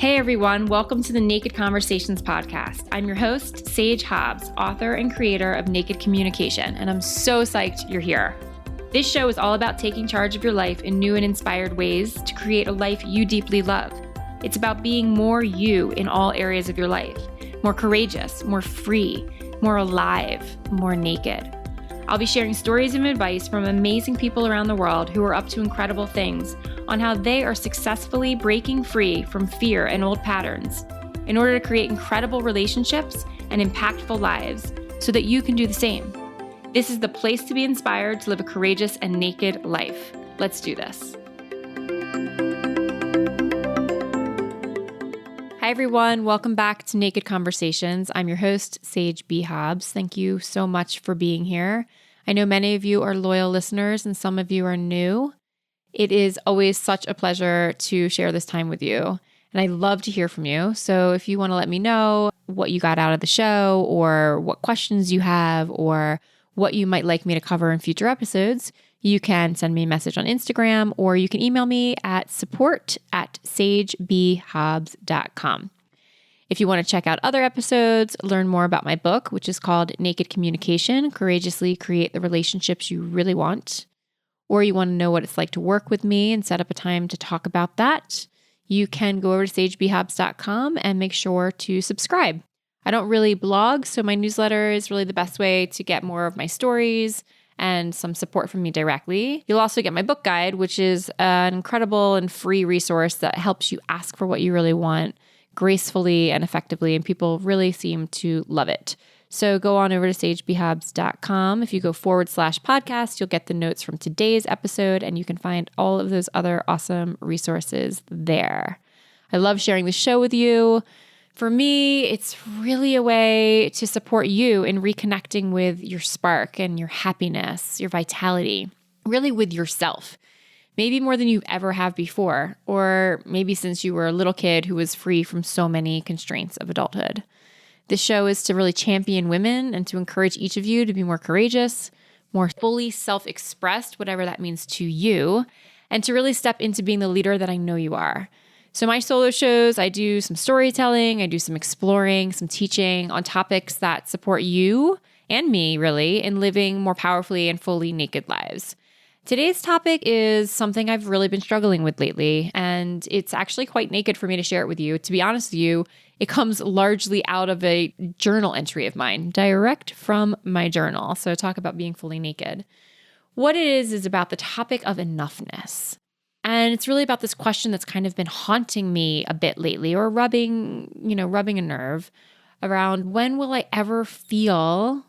Hey everyone, welcome to the Naked Conversations podcast. I'm your host, Sage Hobbs, author and creator of Naked Communication, and I'm so psyched you're here. This show is all about taking charge of your life in new and inspired ways to create a life you deeply love. It's about being more you in all areas of your life, more courageous, more free, more alive, more naked. I'll be sharing stories and advice from amazing people around the world who are up to incredible things on how they are successfully breaking free from fear and old patterns in order to create incredible relationships and impactful lives so that you can do the same. This is the place to be inspired to live a courageous and naked life. Let's do this. Hi everyone, welcome back to Naked Conversations. I'm your host, Sage B. Hobbs. Thank you so much for being here. I know many of you are loyal listeners and some of you are new. It is always such a pleasure to share this time with you, and I love to hear from you. So if you want to let me know what you got out of the show or what questions you have or what you might like me to cover in future episodes, you can send me a message on Instagram or you can email me at support@sagebhobbs.com. If you want to check out other episodes, learn more about my book, which is called Naked Communication, Courageously Create the Relationships You Really Want, or you want to know what it's like to work with me and set up a time to talk about that, you can go over to sagebhobbs.com and make sure to subscribe. I don't really blog, so my newsletter is really the best way to get more of my stories and some support from me directly. You'll also get my book guide, which is an incredible and free resource that helps you ask for what you really want gracefully and effectively, and people really seem to love it. So go on over to sagebhobbs.com. If you go /podcast, you'll get the notes from today's episode, and you can find all of those other awesome resources there. I love sharing the show with you. For me, it's really a way to support you in reconnecting with your spark and your happiness, your vitality, really with yourself. Maybe more than you've ever have before, or maybe since you were a little kid who was free from so many constraints of adulthood. This show is to really champion women and to encourage each of you to be more courageous, more fully self-expressed, whatever that means to you, and to really step into being the leader that I know you are. So my solo shows, I do some storytelling, I do some exploring, some teaching on topics that support you and me really in living more powerfully and fully naked lives. Today's topic is something I've really been struggling with lately, and it's actually quite naked for me to share it with you. To be honest with you, it comes largely out of a journal entry of mine, direct from my journal. So talk about being fully naked. What it is about the topic of enoughness. And it's really about this question that's kind of been haunting me a bit lately, or rubbing a nerve around when will I ever feel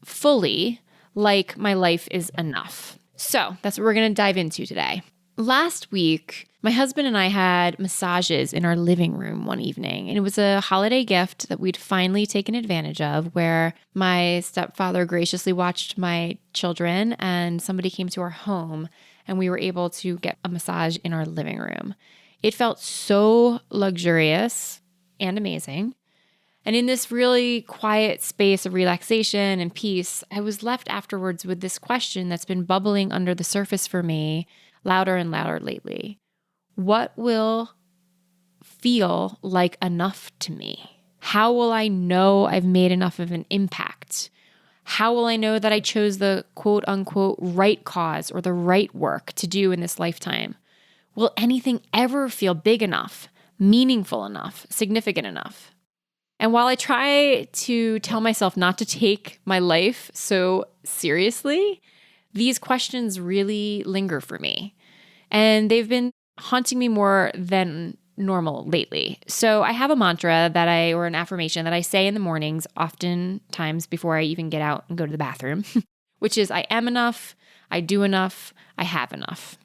fully like my life is enough. So that's what we're going to dive into today. Last week, my husband and I had massages in our living room one evening, and it was a holiday gift that we'd finally taken advantage of, where my stepfather graciously watched my children and somebody came to our home and we were able to get a massage in our living room. It felt so luxurious and amazing. And in this really quiet space of relaxation and peace, I was left afterwards with this question that's been bubbling under the surface for me louder and louder lately. What will feel like enough to me? How will I know I've made enough of an impact? How will I know that I chose the quote unquote right cause or the right work to do in this lifetime? Will anything ever feel big enough, meaningful enough, significant enough? And while I try to tell myself not to take my life so seriously, these questions really linger for me. And they've been haunting me more than normal lately. So I have a mantra or an affirmation that I say in the mornings, oftentimes before I even get out and go to the bathroom, which is I am enough, I do enough, I have enough.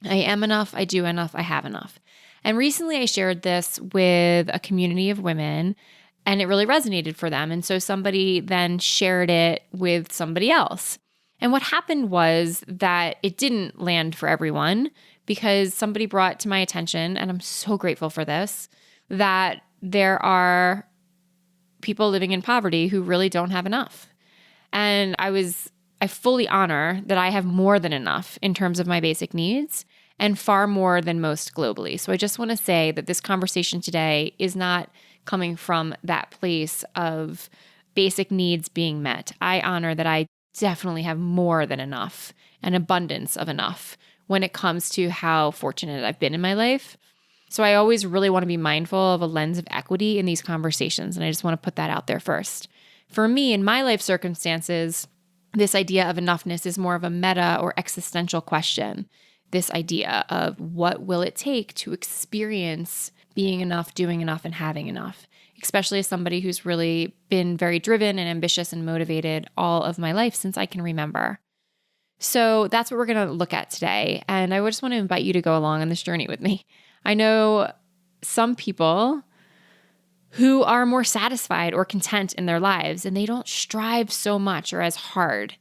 I am enough, I do enough, I have enough. And recently I shared this with a community of women, and it really resonated for them. And so somebody then shared it with somebody else. And what happened was that it didn't land for everyone because somebody brought to my attention, and I'm so grateful for this, that there are people living in poverty who really don't have enough. And I fully honor that I have more than enough in terms of my basic needs. and far more than most globally. So I just want to say that this conversation today is not coming from that place of basic needs being met. I honor that I definitely have more than enough, an abundance of enough when it comes to how fortunate I've been in my life. So I always really want to be mindful of a lens of equity in these conversations. And I just want to put that out there first. For me, in my life circumstances, this idea of enoughness is more of a meta or existential question. This idea of what will it take to experience being enough, doing enough, and having enough, especially as somebody who's really been very driven and ambitious and motivated all of my life since I can remember. So that's what we're going to look at today. And I just want to invite you to go along on this journey with me. I know some people who are more satisfied or content in their lives, and they don't strive so much or as hard.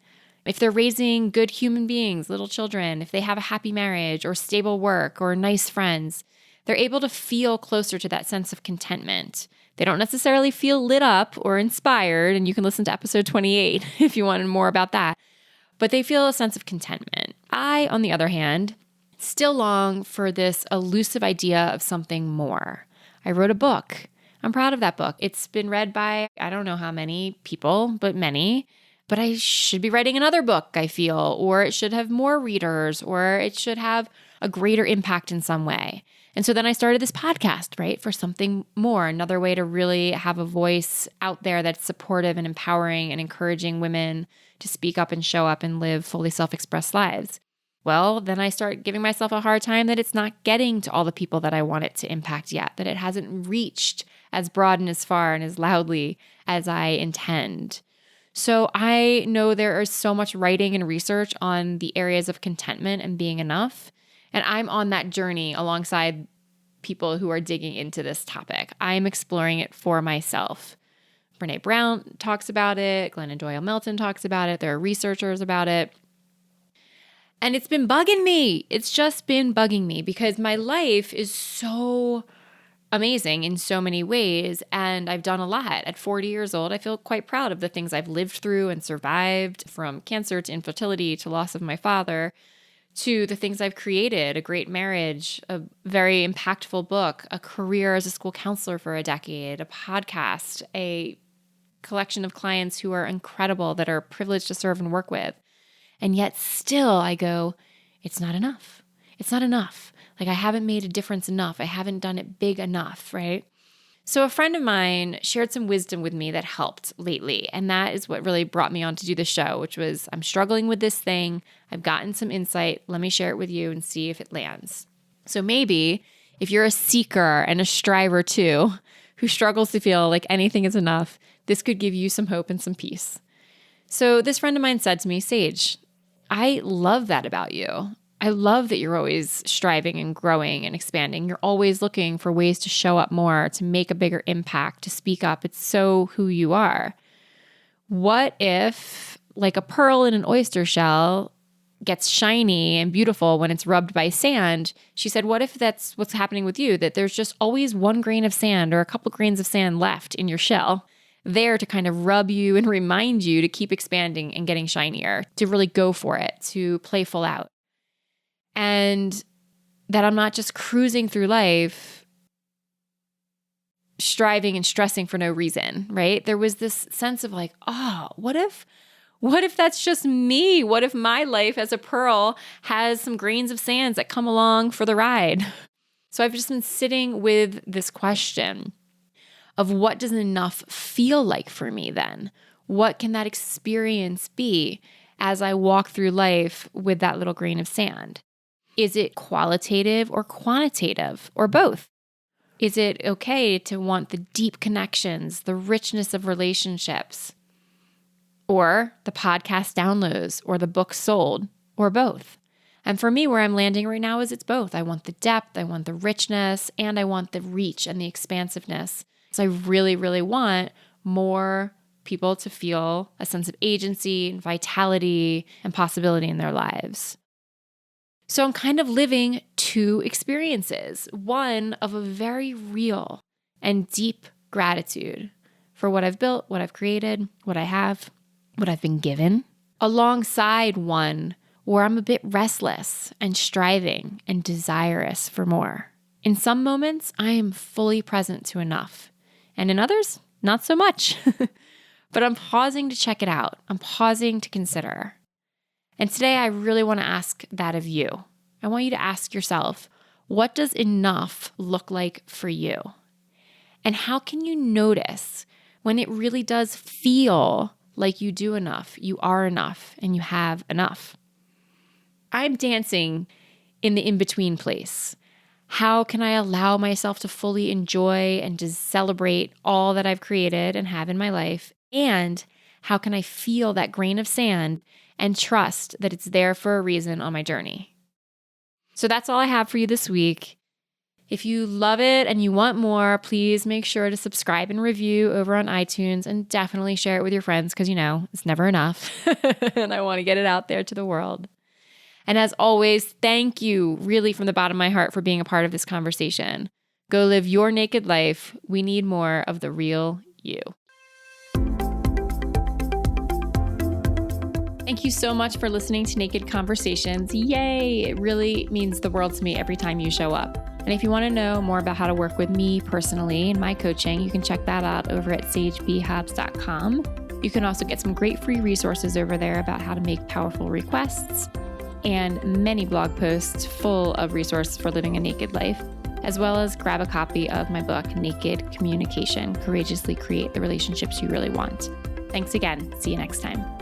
If they're raising good human beings, little children, if they have a happy marriage or stable work or nice friends, they're able to feel closer to that sense of contentment. They don't necessarily feel lit up or inspired, and you can listen to episode 28 if you want more about that, but they feel a sense of contentment. I, on the other hand, still long for this elusive idea of something more. I wrote a book. I'm proud of that book. It's been read by, I don't know how many people, but many. But I should be writing another book, I feel, or it should have more readers, or it should have a greater impact in some way. And so then I started this podcast, right, for something more, another way to really have a voice out there that's supportive and empowering and encouraging women to speak up and show up and live fully self-expressed lives. Well, then I start giving myself a hard time that it's not getting to all the people that I want it to impact yet, that it hasn't reached as broad and as far and as loudly as I intend. So I know there is so much writing and research on the areas of contentment and being enough. And I'm on that journey alongside people who are digging into this topic. I'm exploring it for myself. Brene Brown talks about it. Glennon Doyle Melton talks about it. There are researchers about it. And it's been bugging me. It's just been bugging me because my life is so amazing in so many ways. And I've done a lot. At 40 years old, I feel quite proud of the things I've lived through and survived, from cancer to infertility to loss of my father, to the things I've created, a great marriage, a very impactful book, a career as a school counselor for a decade, a podcast, a collection of clients who are incredible that are privileged to serve and work with. And yet still I go, it's not enough. It's not enough. Like I haven't made a difference enough. I haven't done it big enough, right? So a friend of mine shared some wisdom with me that helped lately. And that is what really brought me on to do the show, which was I'm struggling with this thing. I've gotten some insight. Let me share it with you and see if it lands. So maybe if you're a seeker and a striver too, who struggles to feel like anything is enough, this could give you some hope and some peace. So this friend of mine said to me, Sage, I love that about you. I love that you're always striving and growing and expanding. You're always looking for ways to show up more, to make a bigger impact, to speak up. It's so who you are. What if, like a pearl in an oyster shell, gets shiny and beautiful when it's rubbed by sand? She said, what if that's what's happening with you, that there's just always one grain of sand or a couple grains of sand left in your shell, there to kind of rub you and remind you to keep expanding and getting shinier, to really go for it, to play full out. And that I'm not just cruising through life, striving and stressing for no reason, right? There was this sense of like, oh, what if that's just me? What if my life as a pearl has some grains of sands that come along for the ride? So I've just been sitting with this question of what does enough feel like for me then? What can that experience be as I walk through life with that little grain of sand? Is it qualitative or quantitative or both? Is it okay to want the deep connections, the richness of relationships, or the podcast downloads or the book sold, or both? And for me, where I'm landing right now is it's both. I want the depth, I want the richness, and I want the reach and the expansiveness. So I really, really want more people to feel a sense of agency and vitality and possibility in their lives. So I'm kind of living two experiences, one of a very real and deep gratitude for what I've built, what I've created, what I have, what I've been given, alongside one or I'm a bit restless and striving and desirous for more. In some moments, I am fully present to enough, and in others, not so much. But I'm pausing to check it out. I'm pausing to consider. And today, I really want to ask that of you. I want you to ask yourself, what does enough look like for you? And how can you notice when it really does feel like you do enough, you are enough, and you have enough? I'm dancing in the in-between place. How can I allow myself to fully enjoy and to celebrate all that I've created and have in my life? And how can I feel that grain of sand and trust that it's there for a reason on my journey? So that's all I have for you this week. If you love it and you want more, please make sure to subscribe and review over on iTunes, and definitely share it with your friends because, it's never enough. And I want to get it out there to the world. And as always, thank you really from the bottom of my heart for being a part of this conversation. Go live your naked life. We need more of the real you. Thank you so much for listening to Naked Conversations. Yay! It really means the world to me every time you show up. And if you want to know more about how to work with me personally and my coaching, you can check that out over at sagebhabs.com. You can also get some great free resources over there about how to make powerful requests and many blog posts full of resources for living a naked life, as well as grab a copy of my book, Naked Communication, Courageously Create the Relationships You Really Want. Thanks again. See you next time.